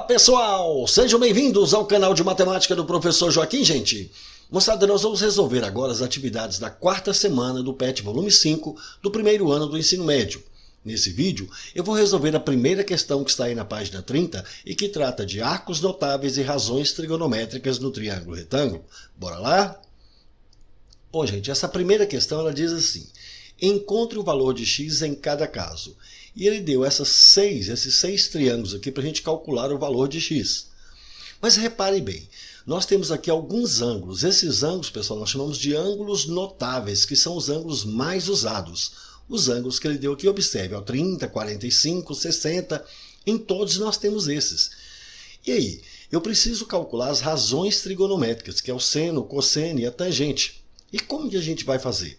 Pessoal, sejam bem-vindos ao canal de matemática do professor Joaquim, gente. Moçada, nós vamos resolver agora as atividades da quarta semana do PET volume 5 do primeiro ano do ensino médio. Nesse vídeo, eu vou resolver a primeira questão que está aí na página 30 e que trata de arcos notáveis e razões trigonométricas no triângulo retângulo. Bora lá? Bom, gente, essa primeira questão ela diz assim: encontre o valor de x em cada caso. E ele deu esses seis triângulos aqui para a gente calcular o valor de x. Mas repare bem, nós temos aqui alguns ângulos. Esses ângulos, pessoal, nós chamamos de ângulos notáveis, que são os ângulos mais usados. Os ângulos que ele deu aqui, observe, 30, 45, 60, em todos nós temos esses. E aí, eu preciso calcular as razões trigonométricas, que é o seno, o cosseno e a tangente. E como que a gente vai fazer?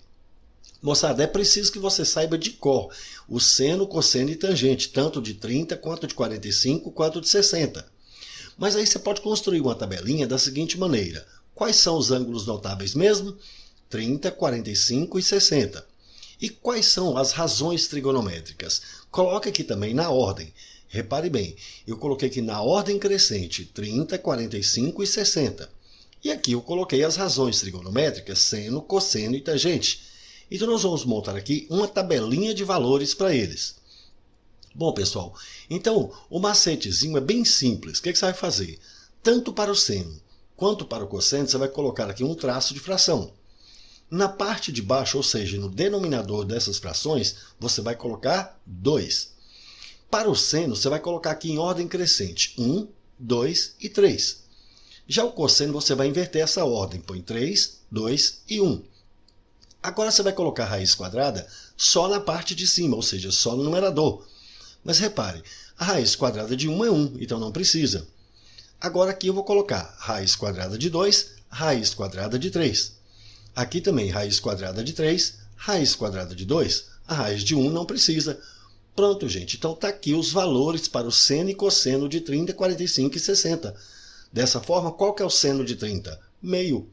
Moçada, é preciso que você saiba de cor o seno, cosseno e tangente, tanto de 30, quanto de 45, quanto de 60. Mas aí você pode construir uma tabelinha da seguinte maneira. Quais são os ângulos notáveis mesmo? 30, 45 e 60. E quais são as razões trigonométricas? Coloque aqui também na ordem. Repare bem, eu coloquei aqui na ordem crescente 30, 45 e 60. E aqui eu coloquei as razões trigonométricas, seno, cosseno e tangente. Então nós vamos montar aqui uma tabelinha de valores para eles. Bom, pessoal, então o macetezinho é bem simples. O que você vai fazer? Tanto para o seno quanto para o cosseno, você vai colocar aqui um traço de fração. Na parte de baixo, ou seja, no denominador dessas frações, você vai colocar 2. Para o seno, você vai colocar aqui em ordem crescente 1, 2 e 3. Já o cosseno, você vai inverter essa ordem, põe 3, 2 e 1. Agora você vai colocar a raiz quadrada só na parte de cima, ou seja, só no numerador. Mas repare, a raiz quadrada de 1 é 1, então não precisa. Agora aqui eu vou colocar raiz quadrada de 2, raiz quadrada de 3. Aqui também raiz quadrada de 3, raiz quadrada de 2. A raiz de 1 não precisa. Pronto, gente. Então está aqui os valores para o seno e cosseno de 30, 45 e 60. Dessa forma, qual que é o seno de 30? Meio.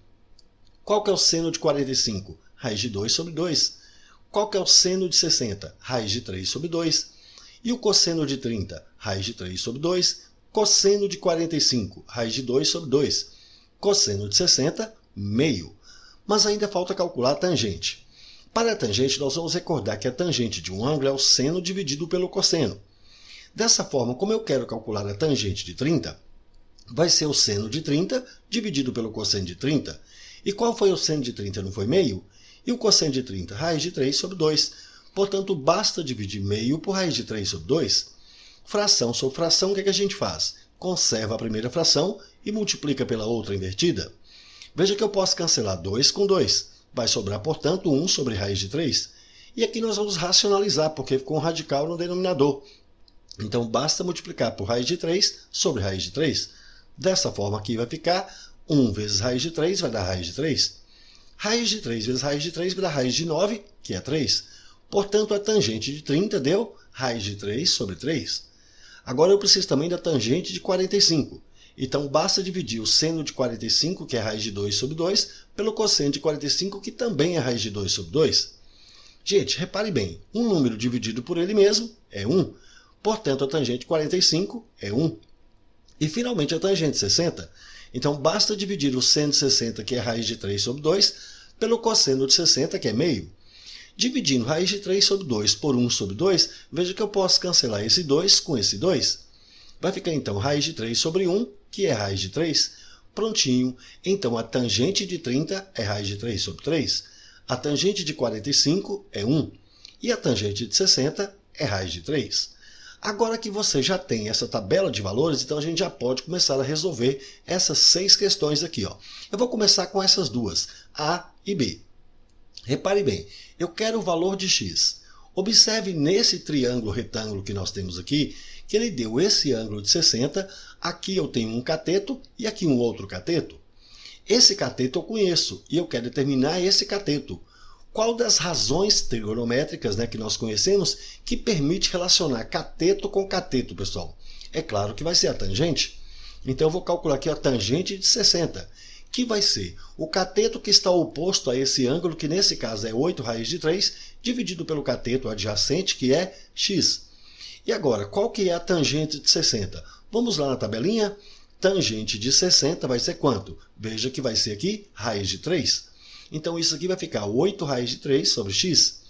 Qual que é o seno de 45? Raiz de 2 sobre 2. Qual que é o seno de 60? Raiz de 3 sobre 2. E o cosseno de 30? Raiz de 3 sobre 2. Cosseno de 45? Raiz de 2 sobre 2. Cosseno de 60? Meio. Mas ainda falta calcular a tangente. Para a tangente, nós vamos recordar que a tangente de um ângulo é o seno dividido pelo cosseno. Dessa forma, como eu quero calcular a tangente de 30, vai ser o seno de 30 dividido pelo cosseno de 30. E qual foi o seno de 30? Não foi meio? E o cosseno de 30? Raiz de 3 sobre 2. Portanto, basta dividir meio por raiz de 3 sobre 2. Fração sobre fração, o que a gente faz? Conserva a primeira fração e multiplica pela outra invertida. Veja que eu posso cancelar 2 com 2. Vai sobrar, portanto, 1 sobre raiz de 3. E aqui nós vamos racionalizar, porque ficou um radical no denominador. Então, basta multiplicar por raiz de 3 sobre raiz de 3. Dessa forma aqui vai ficar 1 vezes raiz de 3 vai dar raiz de 3. Raiz de 3 vezes raiz de 3 vai dar raiz de 9, que é 3. Portanto, a tangente de 30 deu raiz de 3 sobre 3. Agora eu preciso também da tangente de 45. Então, basta dividir o seno de 45, que é raiz de 2 sobre 2, pelo cosseno de 45, que também é raiz de 2 sobre 2. Gente, repare bem, um número dividido por ele mesmo é 1. Portanto, a tangente de 45 é 1. E, finalmente, a tangente de 60. Então, basta dividir o seno de 60, que é raiz de 3 sobre 2, pelo cosseno de 60, que é meio. Dividindo raiz de 3 sobre 2 por 1 sobre 2, veja que eu posso cancelar esse 2 com esse 2. Vai ficar, então, raiz de 3 sobre 1, que é raiz de 3. Prontinho. Então, a tangente de 30 é raiz de 3 sobre 3. A tangente de 45 é 1. E a tangente de 60 é raiz de 3. Agora que você já tem essa tabela de valores, então a gente já pode começar a resolver essas 6 questões aqui. Eu vou começar com essas duas, A e B. Repare bem, eu quero o valor de x. Observe nesse triângulo retângulo que nós temos aqui, que ele deu esse ângulo de 60, aqui eu tenho um cateto e aqui um outro cateto. Esse cateto eu conheço e eu quero determinar esse cateto. Qual das razões trigonométricas, que nós conhecemos que permite relacionar cateto com cateto, pessoal? É claro que vai ser a tangente. Então eu vou calcular aqui a tangente de 60, que vai ser o cateto que está oposto a esse ângulo, que nesse caso é 8 raiz de 3, dividido pelo cateto adjacente, que é x. E agora, qual que é a tangente de 60? Vamos lá na tabelinha? Tangente de 60 vai ser quanto? Veja que vai ser aqui raiz de 3. Então isso aqui vai ficar 8 raiz de 3 sobre x.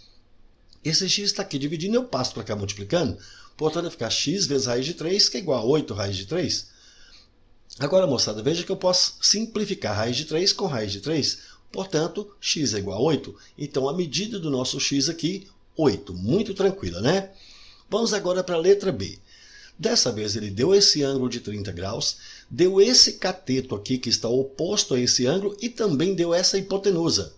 Esse x está aqui dividindo, eu passo para cá multiplicando. Portanto, vai ficar x vezes raiz de 3, que é igual a 8 raiz de 3. Agora, moçada, veja que eu posso simplificar raiz de 3 com raiz de 3. Portanto, x é igual a 8. Então, a medida do nosso x aqui, 8. Muito tranquila, né? Vamos agora para a letra B. Dessa vez ele deu esse ângulo de 30 graus, deu esse cateto aqui que está oposto a esse ângulo e também deu essa hipotenusa.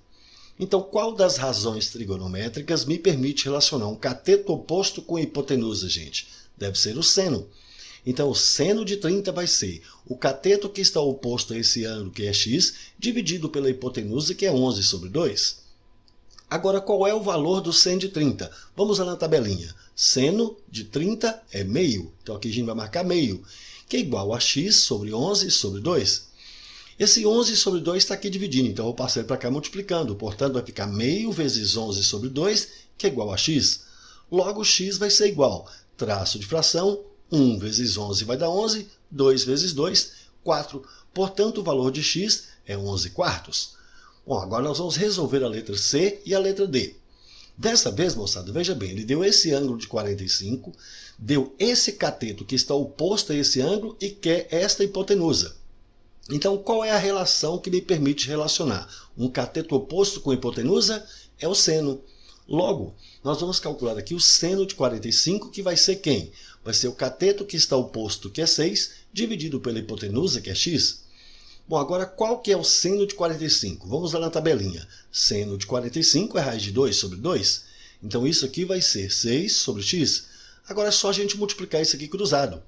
Então, qual das razões trigonométricas me permite relacionar um cateto oposto com hipotenusa, gente? Deve ser o seno. Então, o seno de 30 vai ser o cateto que está oposto a esse ângulo, que é x, dividido pela hipotenusa, que é 11 sobre 2. Agora, qual é o valor do seno de 30? Vamos lá na tabelinha. Seno de 30 é meio. Então, aqui a gente vai marcar meio, que é igual a x sobre 11 sobre 2. Esse 11 sobre 2 está aqui dividindo, então eu vou passar ele para cá multiplicando. Portanto, vai ficar meio vezes 11 sobre 2, que é igual a x. Logo, x vai ser igual, traço de fração, 1 vezes 11 vai dar 11, 2 vezes 2, 4. Portanto, o valor de x é 11 quartos. Bom, agora nós vamos resolver a letra C e a letra D. Dessa vez, moçada, veja bem, ele deu esse ângulo de 45, deu esse cateto que está oposto a esse ângulo e quer esta hipotenusa. Então, qual é a relação que me permite relacionar um cateto oposto com hipotenusa? É o seno. Logo, nós vamos calcular aqui o seno de 45, que vai ser quem? Vai ser o cateto que está oposto, que é 6, dividido pela hipotenusa, que é x. Bom, agora qual que é o seno de 45? Vamos lá na tabelinha. Seno de 45 é raiz de 2 sobre 2. Então, isso aqui vai ser 6 sobre x. Agora é só a gente multiplicar isso aqui cruzado.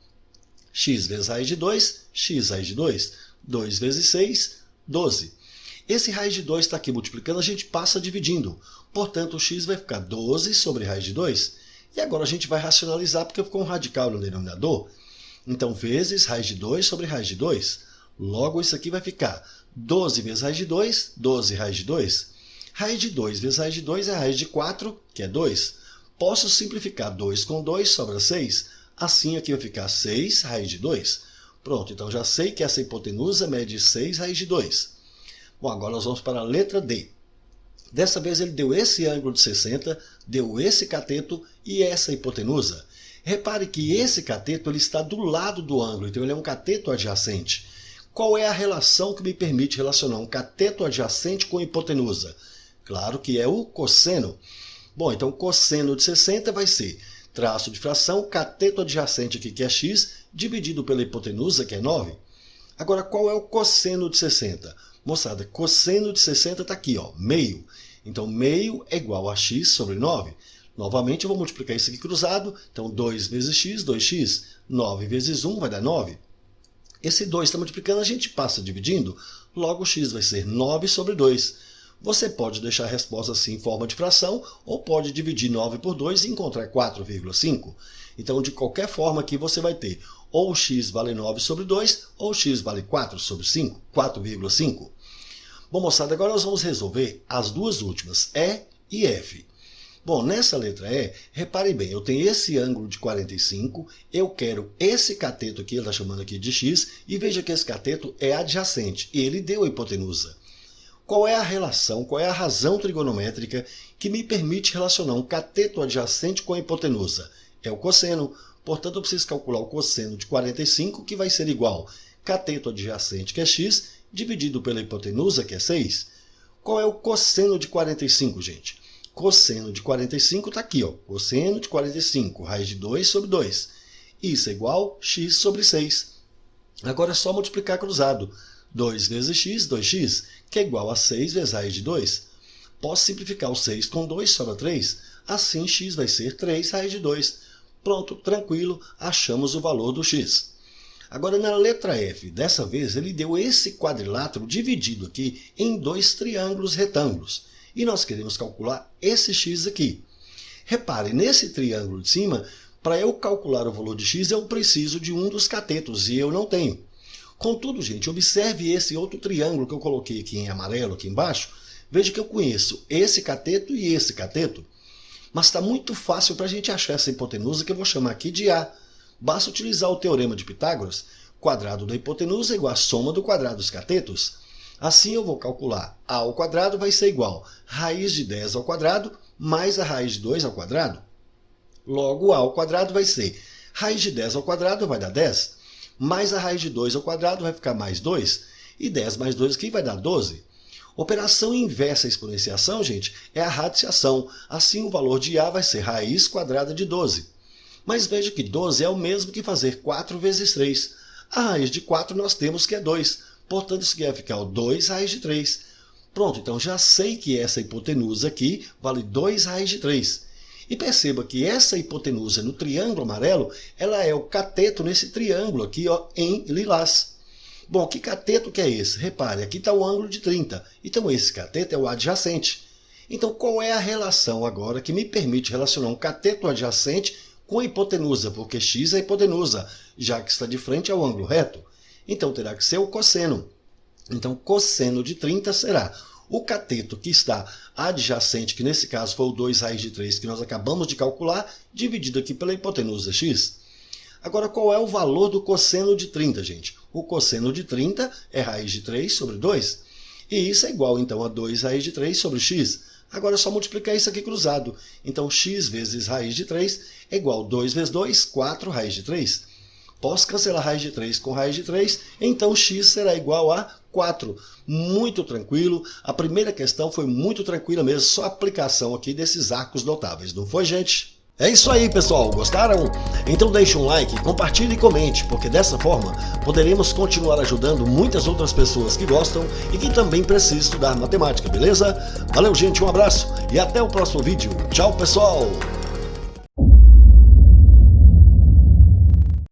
X vezes raiz de 2, x raiz de 2. 2 vezes 6, 12. Esse raiz de 2 está aqui multiplicando, a gente passa dividindo. Portanto, o x vai ficar 12 sobre raiz de 2. E agora a gente vai racionalizar, porque ficou um radical no denominador. Então, vezes raiz de 2 sobre raiz de 2. Logo, isso aqui vai ficar 12 vezes raiz de 2, 12 raiz de 2. Raiz de 2 vezes raiz de 2 é raiz de 4, que é 2. Posso simplificar 2 com 2, sobra 6. Assim, aqui vai ficar 6 raiz de 2. Pronto, então já sei que essa hipotenusa mede 6 raiz de 2. Bom, agora nós vamos para a letra D. Dessa vez ele deu esse ângulo de 60, deu esse cateto e essa hipotenusa. Repare que esse cateto ele está do lado do ângulo, então ele é um cateto adjacente. Qual é a relação que me permite relacionar um cateto adjacente com hipotenusa? Claro que é o cosseno. Bom, então cosseno de 60 vai ser traço de fração, cateto adjacente aqui, que é x, dividido pela hipotenusa, que é 9. Agora, qual é o cosseno de 60? Moçada, cosseno de 60 está aqui, ó, meio. Então, meio é igual a x sobre 9. Novamente, eu vou multiplicar isso aqui cruzado. Então, 2 vezes x, 2x. 9 vezes 1 vai dar 9. Esse 2 está multiplicando, a gente passa dividindo. Logo, x vai ser 9 sobre 2. Você pode deixar a resposta assim em forma de fração, ou pode dividir 9 por 2 e encontrar 4,5. Então, de qualquer forma aqui, você vai ter ou x vale 9 sobre 2, ou x vale 4 sobre 5, 4,5. Bom, moçada, agora nós vamos resolver as duas últimas, E e F. Bom, nessa letra E, repare bem, eu tenho esse ângulo de 45, eu quero esse cateto aqui, ele está chamando aqui de x, e veja que esse cateto é adjacente, e ele deu a hipotenusa. Qual é a relação, qual é a razão trigonométrica que me permite relacionar um cateto adjacente com a hipotenusa? É o cosseno. Portanto, eu preciso calcular o cosseno de 45, que vai ser igual cateto adjacente, que é x, dividido pela hipotenusa, que é 6. Qual é o cosseno de 45, gente? Cosseno de 45 está aqui, ó. Cosseno de 45, raiz de 2 sobre 2. Isso é igual a x sobre 6. Agora é só multiplicar cruzado. 2 vezes x, 2x, que é igual a 6 vezes raiz de 2. Posso simplificar o 6 com 2, sobra 3. Assim, x vai ser 3 raiz de 2. Pronto, tranquilo, achamos o valor do x. Agora, na letra F, dessa vez, ele deu esse quadrilátero dividido aqui em dois triângulos retângulos. E nós queremos calcular esse x aqui. Repare, nesse triângulo de cima, para eu calcular o valor de x, eu preciso de um dos catetos, e eu não tenho. Contudo, gente, observe esse outro triângulo que eu coloquei aqui em amarelo, aqui embaixo. Veja que eu conheço esse cateto e esse cateto. Mas está muito fácil para a gente achar essa hipotenusa, que eu vou chamar aqui de A. Basta utilizar o teorema de Pitágoras. Quadrado da hipotenusa é igual à soma do quadrado dos catetos. Assim eu vou calcular a ao quadrado vai ser igual a raiz de 10 ao quadrado mais a raiz de 2 ao quadrado. Logo, a ao quadrado vai ser raiz de 10 ao quadrado vai dar 10, mais a raiz de 2 ao quadrado vai ficar mais 2, e 10 mais 2 aqui vai dar 12. Operação inversa à exponenciação, gente, é a radiciação. Assim, o valor de A vai ser raiz quadrada de 12. Mas veja que 12 é o mesmo que fazer 4 vezes 3. A raiz de 4 nós temos que é 2. Portanto, isso aqui vai ficar o 2 raiz de 3. Pronto, então já sei que essa hipotenusa aqui vale 2 raiz de 3. E perceba que essa hipotenusa no triângulo amarelo, ela é o cateto nesse triângulo aqui, ó, em lilás. Bom, que cateto que é esse? Repare, aqui está o ângulo de 30. Então, esse cateto é o adjacente. Então, qual é a relação agora que me permite relacionar um cateto adjacente com a hipotenusa? Porque x é a hipotenusa, já que está de frente ao ângulo reto. Então, terá que ser o cosseno. Então, cosseno de 30 será o cateto que está adjacente, que nesse caso foi o 2 raiz de 3 que nós acabamos de calcular, dividido aqui pela hipotenusa x. Agora, qual é o valor do cosseno de 30, gente? O cosseno de 30 é raiz de 3 sobre 2. E isso é igual, então, a 2 raiz de 3 sobre x. Agora é só multiplicar isso aqui cruzado. Então, x vezes raiz de 3 é igual a 2 vezes 2, 4 raiz de 3. Posso cancelar raiz de 3 com raiz de 3, então x será igual a 4. Muito tranquilo. A primeira questão foi muito tranquila mesmo, só a aplicação aqui desses arcos notáveis. Não foi, gente? É isso aí, pessoal. Gostaram? Então deixe um like, compartilhe e comente, porque dessa forma poderemos continuar ajudando muitas outras pessoas que gostam e que também precisam estudar matemática, beleza? Valeu, gente, um abraço e até o próximo vídeo. Tchau, pessoal!